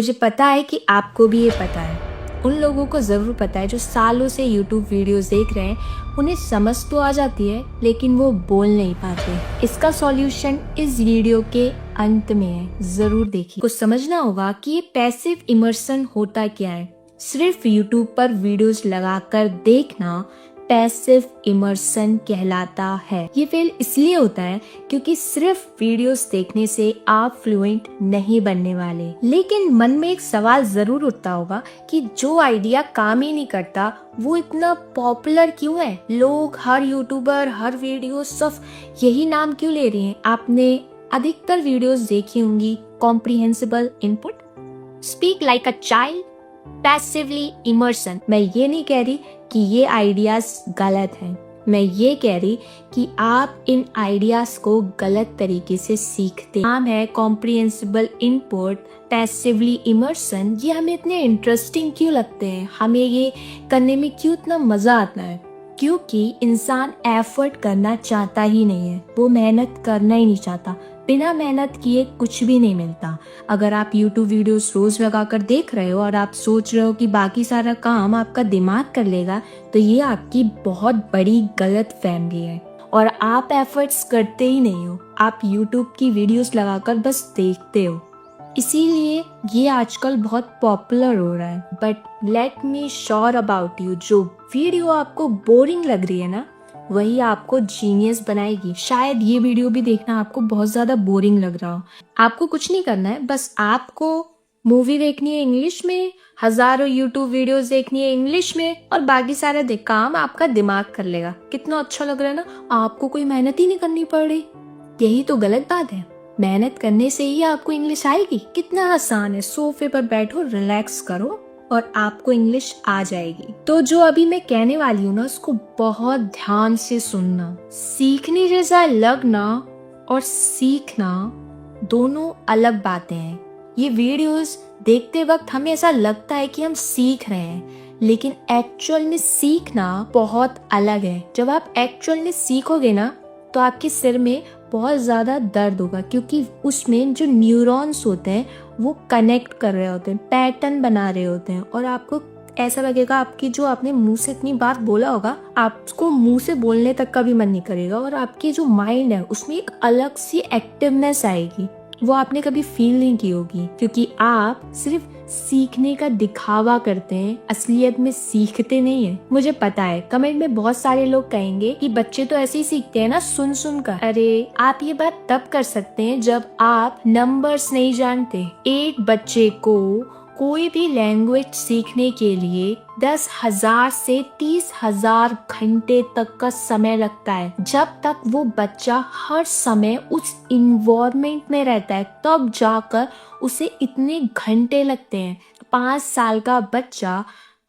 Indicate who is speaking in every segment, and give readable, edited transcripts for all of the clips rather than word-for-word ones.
Speaker 1: मुझे पता है कि आपको भी ये पता है। उन लोगों को ज़रूर पता है जो सालों से YouTube वीडियोस देख रहे हैं। उन्हें समझ तो आ जाती है लेकिन वो बोल नहीं पाते। इसका सॉल्यूशन इस वीडियो के अंत में है, ज़रूर देखिए। कुछ समझना होगा कि ये पैसिव इमर्सन होता क्या है। सिर्फ YouTube पर वीडियोस लगाकर देखना पैसिव इमर्सन कहलाता है। ये फेल इसलिए होता है क्योंकि सिर्फ वीडियोस देखने से आप फ्लुएंट नहीं बनने वाले। लेकिन मन में एक सवाल जरूर उठता होगा कि जो आइडिया काम ही नहीं करता वो इतना पॉपुलर क्यों है। लोग, हर यूट्यूबर, हर वीडियो सिर्फ यही नाम क्यों ले रहे हैं। आपने अधिकतर वीडियोस देखी होंगी comprehensible input, speak like a child, passively immersion. मैं ये नहीं कह रही कि ये आइडियाज गलत हैं, मैं ये कह रही कि आप इन आइडियाज को गलत तरीके से सीखते। नाम है कॉम्प्रिहेंसिबल इनपुट, पैसिवली इमर्सन। ये हमें इतने इंटरेस्टिंग क्यों लगते हैं, हमें ये करने में क्यों इतना मजा आता है? क्योंकि इंसान एफर्ट करना चाहता ही नहीं है, वो मेहनत करना ही नहीं चाहता। बिना मेहनत किए कुछ भी नहीं मिलता। अगर आप YouTube वीडियोस रोज लगाकर देख रहे हो और आप सोच रहे हो कि बाकी सारा काम आपका दिमाग कर लेगा, तो ये आपकी बहुत बड़ी गलत फहमी है और आप एफर्ट्स करते ही नहीं हो। आप YouTube की वीडियोस लगाकर बस देखते हो, इसीलिए ये आजकल बहुत पॉपुलर हो रहा है। But let me sure about you, जो वीडियो आपको बोरिंग लग रही है ना, वही आपको जीनियस बनाएगी। शायद ये वीडियो भी देखना आपको बहुत ज्यादा बोरिंग लग रहा हो। आपको कुछ नहीं करना है, बस आपको मूवी देखनी है इंग्लिश में, हजारों YouTube वीडियोस देखनी है इंग्लिश में, और बाकी सारे काम आपका दिमाग कर लेगा। कितना अच्छा लग रहा है ना, आपको कोई मेहनत ही नहीं करनी पड़ रही। यही तो गलत बात है। मेहनत करने से ही आपको इंग्लिश आएगी। कितना आसान है, सोफे पर बैठो, रिलैक्स करो और आपको इंग्लिश आ जाएगी। तो जो अभी मैं कहने वाली हूँ ना, उसको बहुत ध्यान से सुनना। सीखने जैसा लगना और सीखना दोनों अलग बातें हैं। ये वीडियोस देखते वक्त हमें ऐसा लगता है कि हम सीख रहे हैं, लेकिन एक्चुअल में सीखना बहुत अलग है। जब आप एक्चुअल में सीखोगे ना, तो आपके सिर में बहुत ज़्यादा दर्द होगा, क्योंकि उसमें जो न्यूरॉन्स होते हैं वो कनेक्ट कर रहे होते हैं, पैटर्न बना रहे होते हैं, और आपको ऐसा लगेगा आपकी जो आपने मुंह से इतनी बार बोला होगा, आपको मुंह से बोलने तक का भी मन नहीं करेगा, और आपकी जो माइंड है उसमें एक अलग सी एक्टिवनेस आएगी, वो आपने कभी फील नहीं की होगी, क्योंकि आप सिर्फ सीखने का दिखावा करते हैं, असलियत में सीखते नहीं है। मुझे पता है कमेंट में बहुत सारे लोग कहेंगे कि बच्चे तो ऐसे ही सीखते हैं ना, सुन सुन कर। अरे, आप ये बात तब कर सकते हैं जब आप नंबर्स नहीं जानते। एक बच्चे को कोई भी लैंग्वेज सीखने के लिए 10,000 से 30,000 घंटे तक का समय लगता है। जब तक वो बच्चा हर समय उस इन्वायरमेंट में रहता है, तब जाकर उसे इतने घंटे लगते हैं। 5 साल का बच्चा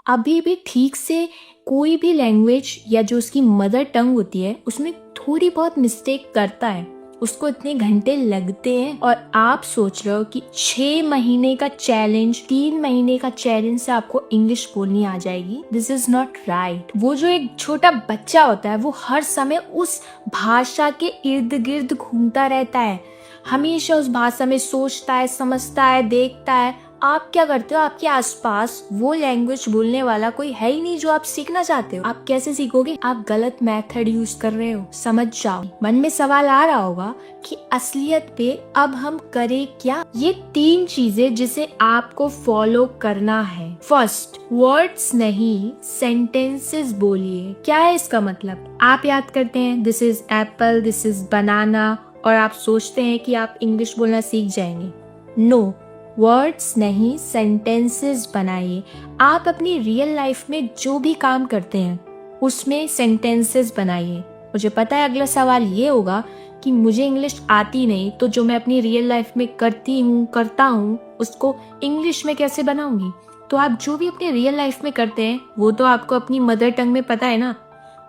Speaker 1: अभी भी ठीक से कोई भी लैंग्वेज या जो उसकी मदर टंग होती है उसमें थोड़ी बहुत मिस्टेक करता है, उसको इतने घंटे लगते हैं। और आप सोच रहे हो कि 6 महीने का चैलेंज, 3 महीने का चैलेंज से आपको इंग्लिश बोलनी आ जाएगी। This is not right. वो जो एक छोटा बच्चा होता है वो हर समय उस भाषा के इर्द गिर्द घूमता रहता है, हमेशा उस भाषा में सोचता है, समझता है, देखता है। आप क्या करते हो, आपके आसपास वो लैंग्वेज बोलने वाला कोई है ही नहीं जो आप सीखना चाहते हो। आप कैसे सीखोगे? आप गलत मेथड यूज कर रहे हो, समझ जाओ। मन में सवाल आ रहा होगा कि असलियत पे अब हम करें क्या? ये 3 चीजें जिसे आपको फॉलो करना है। फर्स्ट, वर्ड्स नहीं सेंटेंसेस बोलिए। क्या है इसका मतलब? आप याद करते हैं this is Apple, this is banana, और आप सोचते हैं कि आप इंग्लिश बोलना सीख जाएंगे। नो, वर्ड्स नहीं सेंटेंसेस बनाइए। आप अपनी रियल लाइफ में जो भी काम करते हैं उसमें सेंटेंसेस बनाइए। मुझे पता है अगला सवाल ये होगा कि मुझे इंग्लिश आती नहीं, तो जो मैं अपनी रियल लाइफ में करता हूँ उसको इंग्लिश में कैसे बनाऊंगी? तो आप जो भी अपनी रियल लाइफ में करते हैं वो तो आपको अपनी मदर टंग में पता है ना,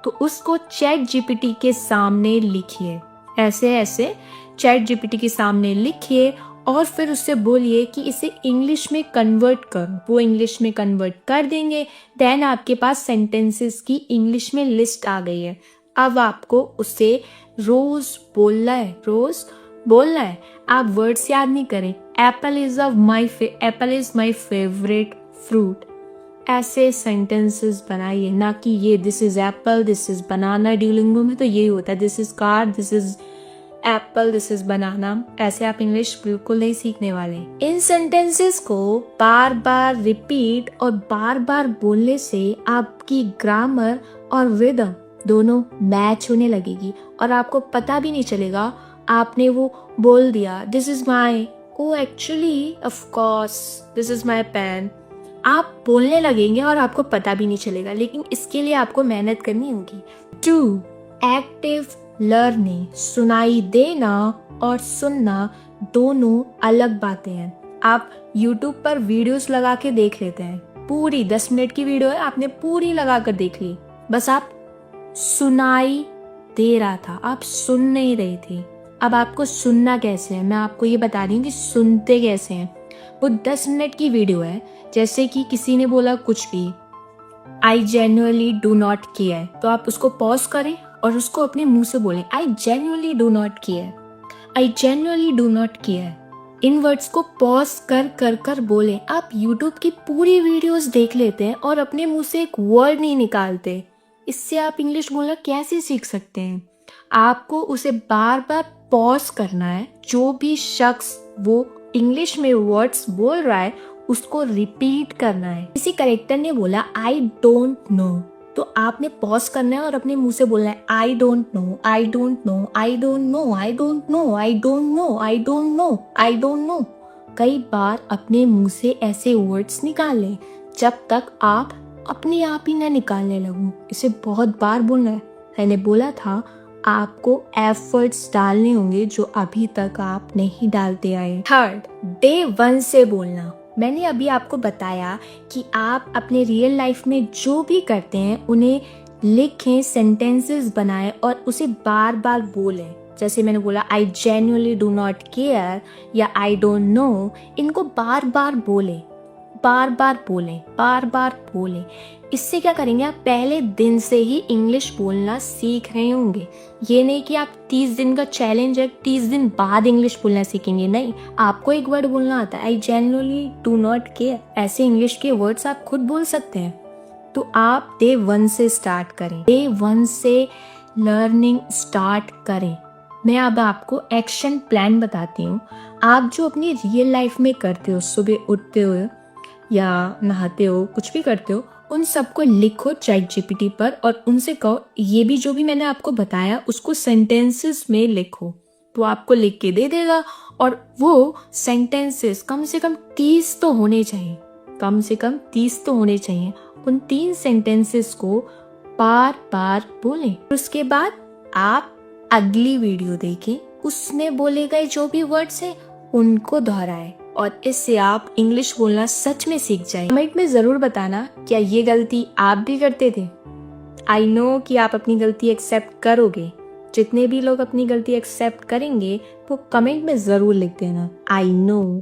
Speaker 1: तो उसको चैट जीपीटी के सामने लिखिए। ऐसे चैट जीपीटी के सामने लिखिए और फिर उससे बोलिए कि इसे इंग्लिश में कन्वर्ट करो। वो इंग्लिश में कन्वर्ट कर देंगे। देन आपके पास सेंटेंसेस की इंग्लिश में लिस्ट आ गई है। अब आपको उसे रोज बोलना है, रोज बोलना है, आप वर्ड्स याद नहीं करें। Apple is my favourite fruit. ऐसे सेंटेंसेस बनाइए, ना कि ये this is Apple, this is banana. Duolingo में तो यही होता है, this is car, this is Apple, this is banana. ऐसे आप इंग्लिश बिल्कुल नहीं सीखने वाले। इन सेंटेंसेस को बार बार रिपीट और बार बार बोलने से आपकी ग्रामर और रिदम दोनों मैच होने लगेगी और आपको पता भी नहीं चलेगा आपने वो बोल दिया this is my, oh actually of course this is my pen. आप बोलने लगेंगे और आपको पता भी नहीं चलेगा, लेकिन इसके लिए आपको मेहनत करनी होगी। 2. Active learning. सुनाई देना और सुनना दोनों अलग बातें हैं। आप YouTube पर वीडियोस लगा के देख लेते हैं, पूरी 10 मिनट की वीडियो है, आपने पूरी लगा कर देख ली, बस आप सुनाई दे रहा था, आप सुन नहीं रहे थे। अब आपको सुनना कैसे है, मैं आपको ये बता रही हूँ कि सुनते कैसे हैं। वो 10 मिनट की वीडियो है, जैसे कि किसी ने बोला कुछ भी, I genuinely do not care, तो आप उसको पॉज करें और उसको अपने मुंह से बोलें I genuinely do not care, I genuinely do not care. In words को पॉज कर कर कर बोलें। आप YouTube की पूरी वीडियोस देख लेते हैं और अपने मुंह से एक वर्ड नहीं निकालते। इससे आप इंग्लिश बोलना कैसे सीख सकते हैं? आपको उसे बार बार पॉज करना है। जो भी शख्स वो इंग्लिश में वर्ड्स बोल रहा है उसको रिपीट करना है। किसी करेक्टर ने बोला आई डोंट नो, तो आपने पॉज करना है और अपने मुंह से बोलना है I don't know, I don't know, I don't know, I don't know, I don't know, I don't know, I don't know. कई बार अपने मुंह से ऐसे वर्ड्स निकालें जब तक आप अपने आप ही ना निकालने लगो। इसे बहुत बार बोलना है। मैंने बोला था आपको एफर्ट्स डालने होंगे जो अभी तक आप नहीं डालते आए। 3. डे 1 से बोलना। मैंने अभी आपको बताया कि आप अपने रियल लाइफ में जो भी करते हैं उन्हें लिखें, सेंटेंसेस बनाएं और उसे बार बार बोलें। जैसे मैंने बोला I genuinely do not care या आई डोंट नो, इनको बार बार बोलें, बार बार बोलें, बार बार बोलें। इससे क्या करेंगे, आप पहले दिन से ही इंग्लिश बोलना सीख रहे होंगे। ये नहीं कि आप 30 दिन का चैलेंज है, 30 दिन बाद इंग्लिश बोलना सीखेंगे, नहीं। आपको एक वर्ड बोलना आता है I genuinely do not care, ऐसे इंग्लिश के वर्ड्स आप खुद बोल सकते हैं। तो आप डे 1 से स्टार्ट करें, डे 1 से लर्निंग स्टार्ट करें। मैं अब आपको एक्शन प्लान बताती हूँ। आप जो अपनी रियल लाइफ में करते हो, सुबह उठते हो या नहाते हो, कुछ भी करते हो, उन सबको लिखो ChatGPT पर और उनसे कहो ये भी जो भी मैंने आपको बताया उसको सेंटेंसेस में लिखो, तो आपको लिख के दे देगा। और वो सेंटेंसेस कम से कम 30 तो होने चाहिए, कम से कम 30 तो होने चाहिए। उन 3 सेंटेंसेस को बार बार बोलें। उसके बाद आप अगली वीडियो देखें, उसमें बोले गए जो भी वर्ड्स हैं उनको दोहराएं और इससे आप इंग्लिश बोलना सच में सीख जाएं। कमेंट में जरूर बताना क्या ये गलती आप भी करते थे। आई नो कि आप अपनी गलती एक्सेप्ट करोगे। जितने भी लोग अपनी गलती एक्सेप्ट करेंगे वो कमेंट में जरूर लिख देना आई नो।